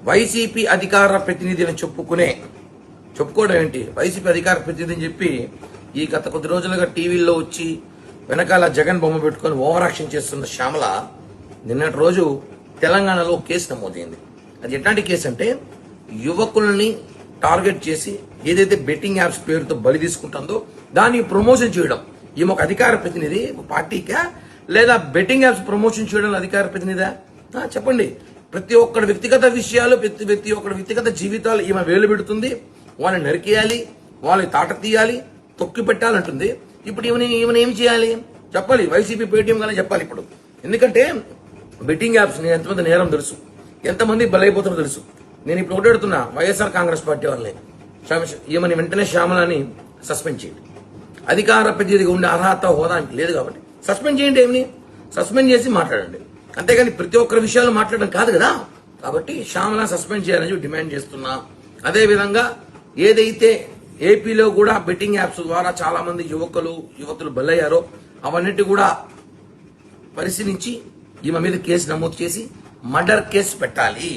YCP అధికార ప్రతినిధి అని చెప్పుకోవడం ఏంటి? వైసీపీ అధికార ప్రతినిధి అని చెప్పి ఈ గత కొద్ది రోజులుగా టీవీల్లో వచ్చి వెనకాల జగన్ బొమ్మ పెట్టుకుని ఓవర్ యాక్షన్ చేస్తున్న శ్యామల నిన్నటి రోజు తెలంగాణలో కేసు నమోదైంది. అది ఎట్లాంటి కేసు అంటే, యువకుల్ని టార్గెట్ చేసి ఏదైతే బెట్టింగ్ యాప్స్ పేరుతో బలి తీసుకుంటుందో దాన్ని ప్రమోషన్ చేయడం. ఈమె ఒక అధికార ప్రతినిధి పార్టీకా, లేదా బెట్టింగ్ యాప్స్ ప్రమోషన్ చేయడం అధికార ప్రతినిధా? చెప్పండి. ప్రతి ఒక్కడి వ్యక్తిగత విషయాలు, ప్రతి ఒక్కడి వ్యక్తిగత జీవితాలు ఈమె వేలు పెడుతుంది. వాళ్ళని నరికేయాలి, వాళ్ళని తాట తీయాలి, తొక్కి పెట్టాలంటుంది. ఇప్పుడు ఈమెను ఏం చేయాలి చెప్పాలి. వైసీపీ పేటీఎం గానే చెప్పాలి ఇప్పుడు. ఎందుకంటే బెట్టింగ్ యాప్స్ ఎంతమంది నేరం తెలుసు, ఎంతమంది బలైపోతారో తెలుసు. నేను ఇప్పుడు ఒకటి అడుగుతున్నా వైఎస్ఆర్ కాంగ్రెస్ పార్టీ వాళ్ళని, ఈమెని వెంటనే శ్యామలని సస్పెండ్ చేయండి. అధికార ప్రతినిధిగా ఉండే అర్హత హోదా లేదు కాబట్టి సస్పెండ్ చేయండి. ఏమిని సస్పెండ్ చేసి మాట్లాడండి. అంతేగాని ప్రతి ఒక్కరి విషయాలు మాట్లాడడం కాదు కదా. కాబట్టి శ్యామల సస్పెండ్ చేయాలని డిమాండ్ చేస్తున్నా. అదేవిధంగా ఏదైతే ఏపీలో కూడా బెట్టింగ్ యాప్స్ ద్వారా చాలా మంది యువతులు బలయ్యారో అవన్నిటి కూడా పరిశీలించి ఈమె మీద కేసు నమోదు చేసి మర్డర్ కేసు పెట్టాలి.